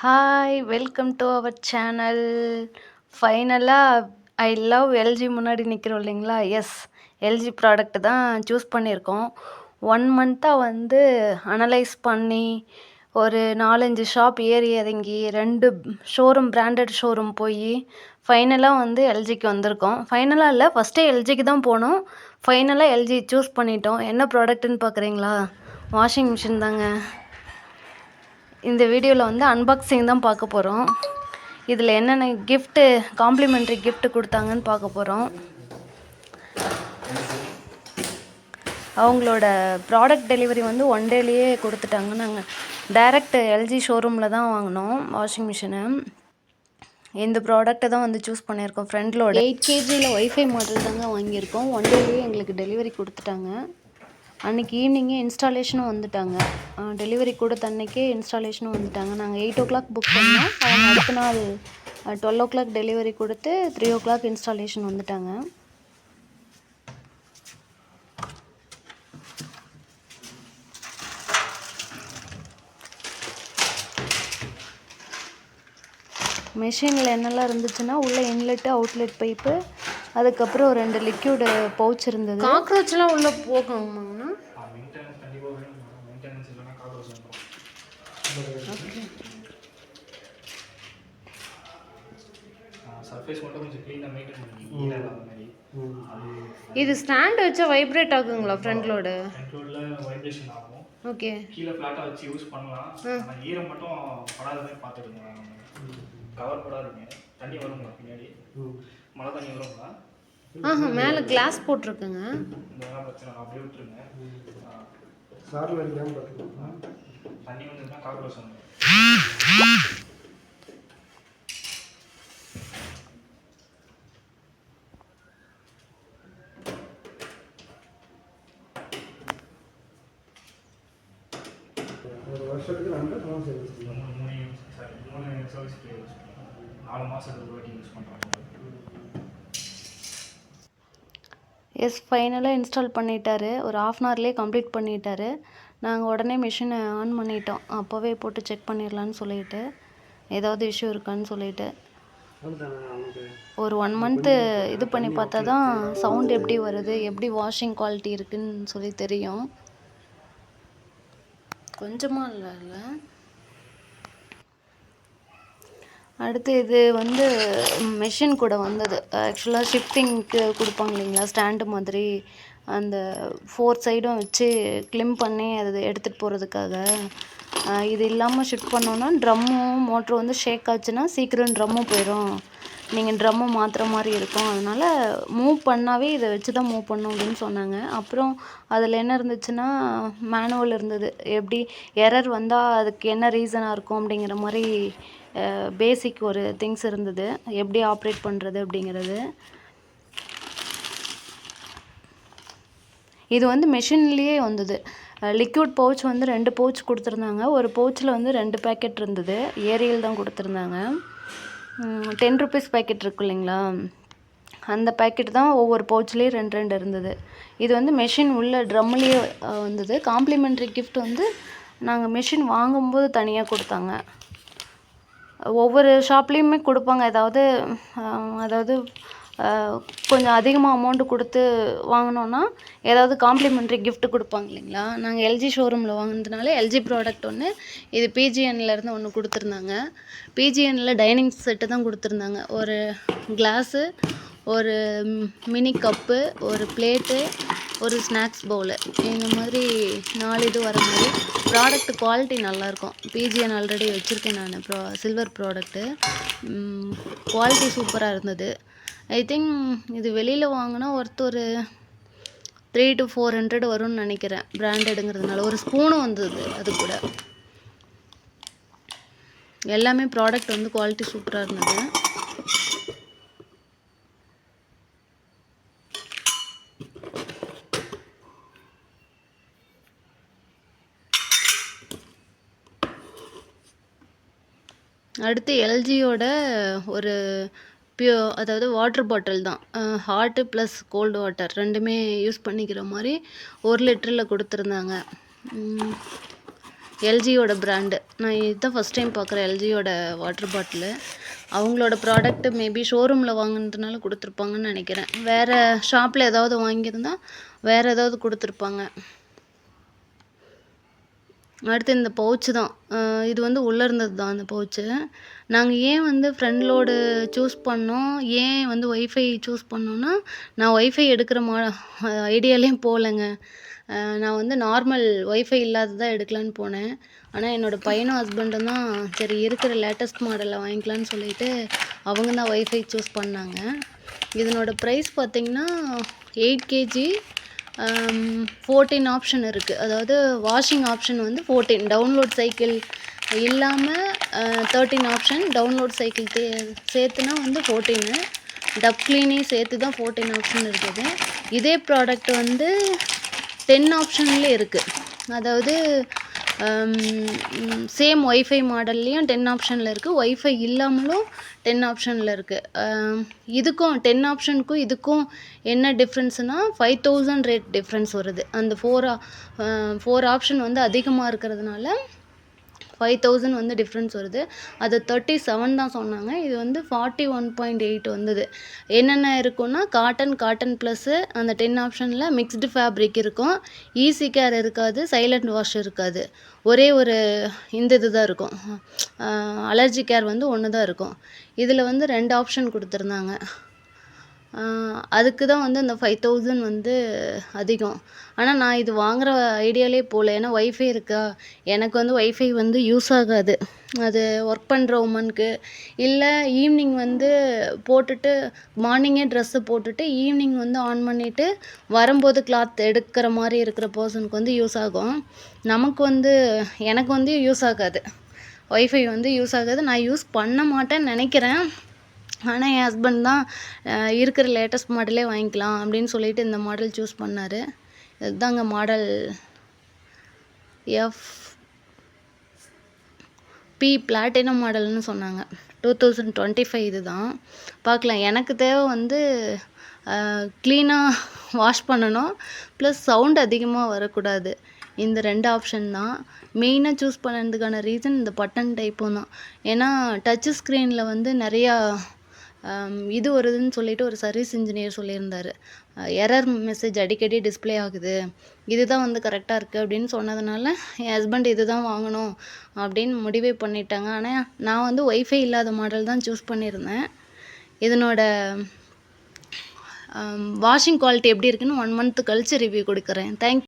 Hi welcome to our channel. ஃபைனலாக I love LG முன்னாடி நிற்கிறோம் இல்லைங்களா? எஸ், எல்ஜி ப்ராடக்ட் தான் சூஸ் பண்ணியிருக்கோம். 1 மந்த்தாக அனலைஸ் பண்ணி ஒரு 4-5 ஷாப் ஏறி இறங்கி 2 ஷோரூம், பிராண்டட் ஷோரூம் போய் ஃபைனலாக எல்ஜிக்கு வந்திருக்கோம். ஃபைனலாக இல்லை, ஃபஸ்ட்டே எல்ஜிக்கு தான் போனோம். ஃபைனலாக எல்ஜி சூஸ் பண்ணிட்டோம். என்ன ப்ராடக்ட்டுன்னு பார்க்குறீங்களா? வாஷிங் மிஷின் தாங்க. இந்த வீடியோவில் அன்பாக்சிங் தான் பார்க்க போகிறோம். இதில் என்னென்ன கிஃப்ட்டு, காம்ப்ளிமெண்ட்ரி கிஃப்ட் கொடுத்தாங்கன்னு பார்க்க போகிறோம். அவங்களோட ப்ராடக்ட் டெலிவரி 1 டேலேயே கொடுத்துட்டாங்க. நாங்கள் டைரக்ட் எல்ஜி ஷோரூமில் தான் வாங்கினோம் வாஷிங் மிஷினை. இந்த ப்ராடக்ட்டை தான் சூஸ் பண்ணியிருக்கோம். ஃப்ரண்ட்லோட 8 கேஜியில் ஒய்ஃபை மாடல் தாங்க வாங்கியிருக்கோம். 1 டேலேயே எங்களுக்கு டெலிவரி கொடுத்துட்டாங்க. அன்றைக்கி ஈவினிங்கே இன்ஸ்டாலேஷனும் வந்துட்டாங்க. டெலிவரி கொடுத்த அன்றைக்கே இன்ஸ்டாலேஷனும் வந்துட்டாங்க. நாங்கள் 8 o'clock புக் பண்ணோம். அவங்க அடுத்த நாள் 12 o'clock டெலிவரி கொடுத்து 3 o'clock இன்ஸ்டாலேஷன் வந்துட்டாங்க. மெஷினில் என்னெல்லாம் இருந்துச்சுன்னா, உள்ளே இன்லெட்டு, அவுட்லெட் பைப்பு, அதுக்கப்புறம் 2 லிக்யூடு பவுச் இருந்தது. காக்ரோச்லாம் உள்ளே போகணுமாங்கண்ணா? இது ஸ்டாண்ட் வச்சா வைப்ரேட் ஆகுங்களா? ஃப்ரண்ட் லோடு வைப்ரேஷன் ஆகும். ஓகே. கீழே ஃப்ளாட்டாக வச்சு யூஸ் பண்ணலாம். ஆனால் ஈரம் மட்டும் படாத மாதிரி பார்த்துடுங்க. கவர் படாதுங்க. தண்ணி வருங்களா பின்னாடி? மழை தண்ணி வருங்களா? மேலே கிளாஸ் போட்டிருக்குங்க. இதெல்லாம் பிரச்சனை அப்படியே விட்டுருங்க. சாரில் அடிக்காமல் பார்த்துக்கலாம். தண்ணி வந்ததுன்னா காக்ரோச் வந்து ஒரு வருஷத்துக்கு 2 சர்வீஸ் 3 சர்வீஸ் 4 மாதத்துக்கு வாட்டி யூஸ் பண்ணுறாங்க. எஸ், ஃபைனலாக இன்ஸ்டால் பண்ணிட்டாரு. ஒரு 1/2 hourலேயே கம்ப்ளீட் பண்ணிட்டாரு. நாங்கள் உடனே மிஷினை ஆன் பண்ணிட்டோம். அப்போவே போட்டு செக் பண்ணிடலான்னு சொல்லிட்டு, ஏதாவது இஷ்யூ இருக்கான்னு சொல்லிட்டு. ஒரு 1 month இது பண்ணி பார்த்தா தான் சவுண்ட் எப்படி வருது, எப்படி வாஷிங் குவாலிட்டி இருக்குதுன்னு சொல்லி தெரியும். கொஞ்சமாக இல்லை. அடுத்து இது மெஷின் கூட வந்தது. ஆக்சுவலாக ஷிஃப்டிங்க்கு கொடுப்பாங்க இல்லைங்களா, ஸ்டாண்டு மாதிரி. அந்த 4 சைடும் வச்சு கிளிம் பண்ணி அதை எடுத்துகிட்டு போகிறதுக்காக. இது இல்லாமல் ஷிஃப்ட் பண்ணோன்னா ட்ரம்மும் மோட்ரு ஷேக் ஆச்சுன்னா சீக்கிரம் ட்ரம்மும் போயிடும். நீங்கள் ட்ரம்மு மாற்றுற மாதிரி இருக்கும். அதனால் மூவ் பண்ணாவே இதை வச்சு தான் மூவ் பண்ணணும் அப்படின்னு சொன்னாங்க. அப்புறம் அதில் என்ன இருந்துச்சுன்னா, மேனுவல் இருந்தது. எப்படி எரர் வந்தால் அதுக்கு என்ன ரீசனாக இருக்கும் அப்படிங்கிற மாதிரி பேசிக் ஒரு திங்ஸ் இருந்தது. எப்படி ஆப்ரேட் பண்ணுறது அப்படிங்கிறது. இது மெஷின்லேயே வந்தது. லிக்விட் பவுச் 2 பவுச் கொடுத்துருந்தாங்க. ஒரு பவுச்சில் 2 பேக்கெட் இருந்தது. ஏரியல் தான் கொடுத்துருந்தாங்க. 10 rupees பேக்கெட் இருக்கு இல்லைங்களா, அந்த பேக்கெட் தான் ஒவ்வொரு பவுச்லேயும் 2 இருந்தது. இது மெஷின் உள்ள ட்ரம்லேயே வந்தது. காம்ப்ளிமெண்ட்ரி கிஃப்ட் நாங்கள் மெஷின் வாங்கும்போது தனியாக கொடுத்தாங்க. ஒவ்வொரு ஷாப்லேயுமே கொடுப்பாங்க. அதாவது கொஞ்சம் அதிகமாக அமௌண்ட்டு கொடுத்து வாங்கினோன்னா ஏதாவது காம்ப்ளிமெண்ட்ரி கிஃப்ட் கொடுப்பாங்க இல்லைங்களா. நாங்கள் எல்ஜி ஷோரூமில் வாங்கினதுனால எல்ஜி ப்ராடக்ட் இது பிஜிஎன்லேருந்து ஒன்று கொடுத்துருந்தாங்க. பிஜிஎன்னில் டைனிங் செட்டு தான் கொடுத்துருந்தாங்க. ஒரு கிளாஸு, ஒரு மினி கப்பு, ஒரு பிளேட்டு, ஒரு ஸ்நாக்ஸ் பவுலு, இந்த மாதிரி 4 இது வர மாதிரி. ப்ராடக்ட் குவாலிட்டி நல்லாயிருக்கும். பிஜிஎன் ஆல்ரெடி வச்சுருக்கேன் நான். சில்வர் ப்ராடக்ட்டு குவாலிட்டி சூப்பராக இருந்தது. ஐ திங்க் இது வெளியில் வாங்கினா ஒரு 300 to 400 வரும்னு நினைக்கிறேன். பிராண்டடுங்கிறதுனால. ஒரு ஸ்பூனும் வந்தது அது கூட. எல்லாமே ப்ராடக்ட் குவாலிட்டி சூப்பராக இருந்தது. அடுத்து எல்ஜியோட ஒரு அதாவது வாட்டர் பாட்டில் தான். ஹாட்டு ப்ளஸ் கோல்டு வாட்டர் ரெண்டுமே யூஸ் பண்ணிக்கிற மாதிரி 1 லிட்டரில் கொடுத்துருந்தாங்க. எல்ஜியோட பிராண்டு. நான் இதுதான் ஃபஸ்ட் டைம் பார்க்குறேன் எல்ஜியோட வாட்டர் பாட்டிலு. அவங்களோட ப்ராடக்ட்டு மேபி ஷோரூமில் வாங்கினதுனால கொடுத்துருப்பாங்கன்னு நினைக்கிறேன். வேறு ஷாப்பில் ஏதாவது வாங்கியிருந்தா வேறு ஏதாவது கொடுத்துருப்பாங்க. அடுத்து இந்த பவுச்சு தான். இது வந்து உள்ளே இருந்தது தான் அந்த பவுச்சு. நாங்கள் ஏன் வந்து ஃப்ரண்ட் லோடு சூஸ் பண்ணோம், ஏன் வந்து ஒய்ஃபை சூஸ் பண்ணோன்னா, நான் ஒய்ஃபை எடுக்கிற ஐடியாலேயும் போகலங்க. நான் வந்து நார்மல் ஒய்ஃபை இல்லாததான் எடுக்கலான்னு போனேன். ஆனால் என்னோடய பையனும் ஹஸ்பண்டும் தான் சரி இருக்கிற லேட்டஸ்ட் மாடலில் வாங்கிக்கலான்னு சொல்லிட்டு அவங்க தான் ஒய்ஃபை சூஸ் பண்ணாங்க. இதனோட ப்ரைஸ் பார்த்திங்கன்னா 8 kg 14 ஆப்ஷன் இருக்குது. அதாவது வாஷிங் ஆப்ஷன் வந்து 14, டவுன்லோட் சைக்கிள் இல்லாமல் 13 ஆப்ஷன், டவுன்லோட் சைக்கிள் சேர்த்துனா வந்து 14, டப் க்ளீனிங் சேர்த்து தான் 14 ஆப்ஷன் இருக்குது. இதே ப்ராடக்ட் வந்து 10 ஆப்ஷன்லேயே இருக்குது. அதாவது சேம் ஒய்ஃபை மாடல்லையும் 10 ஆப்ஷனில் இருக்குது, ஒய்ஃபை இல்லாமலும் 10 ஆப்ஷனில் இருக்குது. இதுக்கும் 10 ஆப்ஷனுக்கும் இதுக்கும் என்ன டிஃப்ரென்ஸ்னால் 5000 ரேட் டிஃப்ரென்ஸ் வருது. அந்த 4 ஆப்ஷன் வந்து அதிகமாக இருக்கிறதுனால 5000 வந்து டிஃப்ரென்ஸ் வருது. அது 37 தான் சொன்னாங்க. இது வந்து 41.8 வந்தது. என்னென்ன இருக்குன்னா காட்டன் ப்ளஸ்ஸு அந்த 10 ஆப்ஷனில் மிக்ஸ்டு ஃபேப்ரிக் இருக்கும், ஈஸி கேர் இருக்காது, சைலண்ட் வாஷ் இருக்காது. ஒரே ஒரு இந்த இது தான் இருக்கும், அலர்ஜி கேர் வந்து ஒன்று தான் இருக்கும். இதில் வந்து 2 ஆப்ஷன் கொடுத்துருந்தாங்க. அதுக்கு தான் வந்து அந்த 5000 வந்து அதிகம். ஆனால் நான் இது வாங்குகிற ஐடியாலே போகல. ஏன்னா ஒய்ஃபை இருக்கா, எனக்கு வந்து ஒய்ஃபை வந்து யூஸ் ஆகாது. அது ஒர்க் பண்ணுற உமனுக்கு, இல்லை ஈவினிங் வந்து போட்டுட்டு மார்னிங்கே ட்ரெஸ்ஸு போட்டுட்டு ஈவினிங் வந்து ஆன் பண்ணிவிட்டு வரும்போது கிளாத் எடுக்கிற மாதிரி இருக்கிற பர்சனுக்கு வந்து யூஸ் ஆகும். எனக்கு வந்து யூஸ் ஆகாது, ஒய்ஃபை வந்து யூஸ் ஆகாது. நான் யூஸ் பண்ண மாட்டேன்னு நினைக்கிறேன். ஆனால் என் ஹஸ்பண்ட் தான் இருக்கிற லேட்டஸ்ட் மாடலே வாங்கிக்கலாம் அப்படின்னு சொல்லிட்டு இந்த மாடல் சூஸ் பண்ணார். இதுதாங்க மாடல் FP பிளாட்டினம் மாடல்னு சொன்னாங்க. 2025 இது தான். பார்க்கலாம். எனக்கு தேவை வந்து க்ளீனாக வாஷ் பண்ணணும், ப்ளஸ் சவுண்ட் அதிகமாக வரக்கூடாது. இந்த 2 ஆப்ஷன் தான் மெயினாக சூஸ் பண்ணதுக்கான ரீசன். இந்த பட்டன் டைப்பும் தான். ஏன்னா டச்சு ஸ்க்ரீனில் வந்து நிறையா இது வருதுன்னு சொல்லிட்டு ஒரு சர்வீஸ் இன்ஜினியர் சொல்லியிருந்தார். எரர் மெசேஜ் அடிக்கடி டிஸ்ப்ளே ஆகுது, இதுதான் வந்து கரெக்டாக இருக்குது அப்படின்னு சொன்னதுனால என் ஹஸ்பண்ட் இது தான் வாங்கணும் அப்படின்னு முடிவே பண்ணிட்டாங்க. ஆனால் நான் வந்து ஒய்ஃபை இல்லாத மாடல் தான் சூஸ் பண்ணியிருந்தேன். இதனோட வாஷிங் குவாலிட்டி எப்படி இருக்குன்னு 1 month கழித்து ரிவ்யூ கொடுக்குறேன். தேங்க்யூ.